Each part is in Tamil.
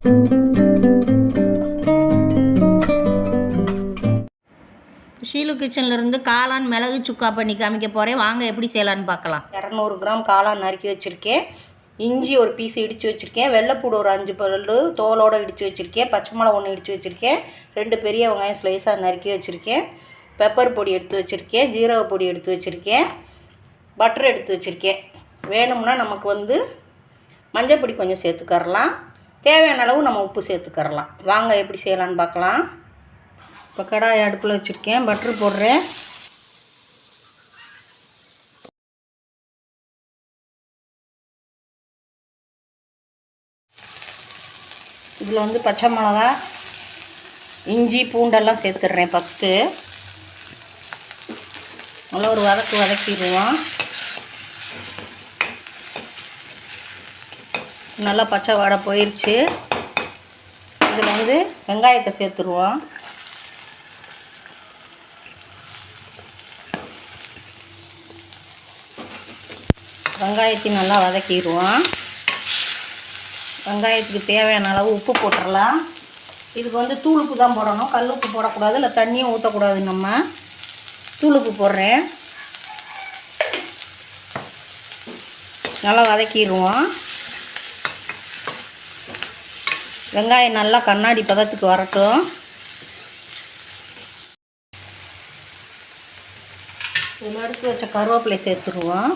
ஷீலு கிச்சன்லேருந்து காளான் மிளகு சுக்கா பண்ணி காமிக்க போகிறேன். வாங்க எப்படி செய்யலான்னு பார்க்கலாம். 200 கிராம் காளான் நறுக்கி வச்சுருக்கேன். இஞ்சி ஒரு பீஸ் இடித்து வச்சுருக்கேன். வெள்ளைப்பூடு ஒரு 5 பல் தோலோடு இடித்து வச்சுருக்கேன். பச்சை மிளகா 1 இடித்து வச்சுருக்கேன். 2 பெரிய வெங்காயம் ஸ்லைஸாக நறுக்கி வச்சுருக்கேன். பெப்பர் பொடி எடுத்து வச்சுருக்கேன். ஜீரக பொடி எடுத்து வச்சுருக்கேன். பட்டர் எடுத்து வச்சுருக்கேன். வேணும்னா நமக்கு மஞ்சள் பொடி கொஞ்சம் சேர்த்துக்கரலாம். தேவையான அளவு நம்ம உப்பு சேர்த்துக்கரலாம். வாங்க எப்படி செய்யலான்னு பார்க்கலாம். இப்போ கடாய் அடுப்பில் வச்சுருக்கேன். பட்ரு போடுறேன். இதில் பச்சை மிளகா, இஞ்சி, பூண்டெல்லாம் சேர்த்துக்கிறேன். ஃபஸ்ட்டு நல்லா ஒரு வதக்கிடுவோம். நல்லா பச்சை வாடை போயிடுச்சு. இதில் வெங்காயத்தை சேர்த்துருவோம். வெங்காயத்தையும் நல்லா வதக்கிடுவோம். வெங்காயத்துக்கு தேவையான அளவு உப்பு போட்டுடலாம். இதுக்கு தூள் உப்பு தான் போடணும், கல் உப்பு போடக்கூடாது, இல்லை தண்ணியும் ஊற்றக்கூடாது. நம்ம தூள் உப்பு போடுறேன். நல்லா வதக்கிடுவோம். வெங்காயம் நல்லா கண்ணாடி பதத்துக்கு வரட்டும். இதில் எடுத்து வச்ச கருவேப்பிலை சேர்த்துருவோம்.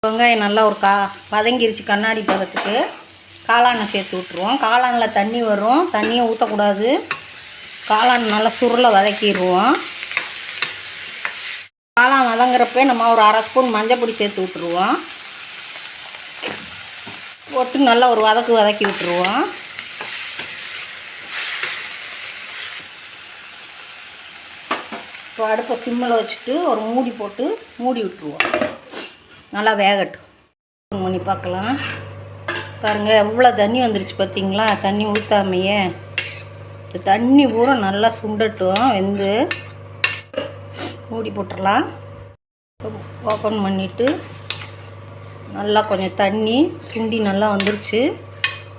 வெங்காயம் நல்லா ஒரு வதங்கிருச்சு கண்ணாடி பதத்துக்கு. காளானை சேர்த்து விட்ருவோம். காளானில் தண்ணி வரும், தண்ணியும் ஊற்றக்கூடாது. காளான் நல்லா சுருளை வதக்கிடுவோம். காளான் வதங்குறப்ப நம்ம ஒரு 1/2 ஸ்பூன் மஞ்சள் பொடி சேர்த்து விட்ருவோம். போட்டு நல்லா ஒரு வதக்கி விட்டுருவோம். இப்போ அடுப்பை சிம்மில் வச்சுட்டு ஒரு மூடி போட்டு மூடி விட்டுருவோம். நல்லா வேகட்டும். பண்ணி பார்க்கலாம். பாருங்கள் எவ்வளோ தண்ணி வந்துருச்சு பார்த்தீங்களா. தண்ணி ஊற்றாமையே இந்த தண்ணி பூரா நல்லா சுண்டட்டும். வெந்து மூடி போட்டுடலாம். ஓப்பன் பண்ணிவிட்டு நல்லா கொஞ்சம் தண்ணி சுண்டி நல்லா வந்துருச்சு.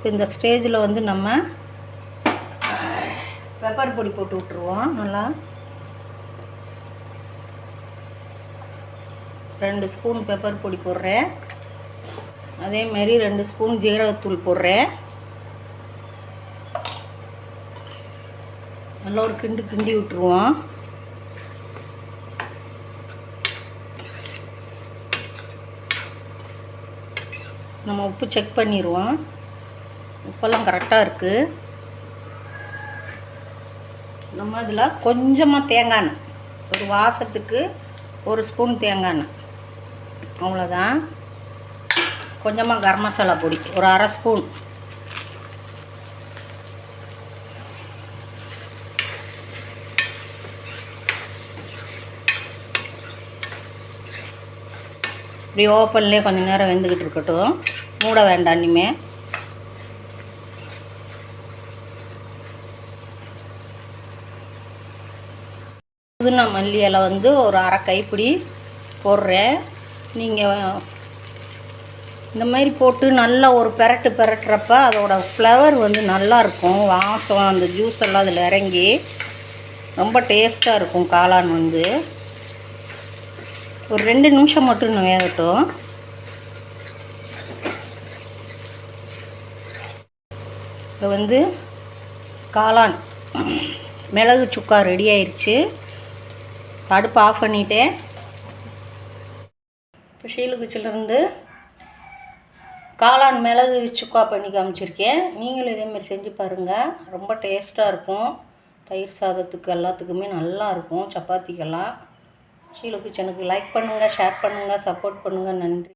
இந்த ஸ்டேஜில் நம்ம பெப்பர் பொடி போட்டு விட்ருவோம். நல்லா 2 ஸ்பூன் பெப்பர் பொடி போடுறேன். அதேமாரி 2 ஸ்பூன் ஜீரகத்தூள் போடுறேன். நல்லா ஒரு கிண்டி விட்டுருவோம். நம்ம உப்பு செக் பண்ணிடுவோம். உப்பெல்லாம் கரெக்டாக இருக்குது. நம்ம இதில் கொஞ்சமாக தேங்காய் எண்ணெய், ஒரு வாசத்துக்கு 1 ஸ்பூன் தேங்காய் எண்ணெய், அவ்வளோதான். கொஞ்சமாக கரம் மசாலா பொடி ஒரு 1/2 ஸ்பூன். இப்படி ஓப்பன்லேயே கொஞ்சம் நேரம் வெந்துக்கிட்டு இருக்கட்டும். மூட வேண்டாம். இனிமேல் புதினா மல்லி இலை ஒரு 1/2 கைப்பிடி போடுறேன். நீங்கள் இந்த மாதிரி போட்டு நல்லா ஒரு பெரட்டுறப்ப அதோட ஃப்ளவர் நல்லாயிருக்கும். வாசம் அந்த ஜூஸ் எல்லாம் அதில் இறங்கி ரொம்ப டேஸ்ட்டாக இருக்கும். காளான் ஒரு 2 நிமிஷம் மட்டும் வேகட்டும். இப்போ காளான் மிளகு சுக்கா ரெடி ஆயிடுச்சு. அடுப்பு ஆஃப் பண்ணிட்டேன். இப்போ ஷீலு கிச்சன்லேருந்து காளான் மிளகு சுக்கா பண்ணி காமிச்சிருக்கேன். நீங்களும் இதேமாதிரி செஞ்சு பாருங்கள். ரொம்ப டேஸ்ட்டாக இருக்கும். தயிர் சாதத்துக்கு எல்லாத்துக்குமே நல்லாயிருக்கும். சப்பாத்திக்கெல்லாம். ஷீலு கிச்சனுக்கு லைக் பண்ணுங்கள், ஷேர் பண்ணுங்கள், சப்போர்ட் பண்ணுங்கள். நன்றி.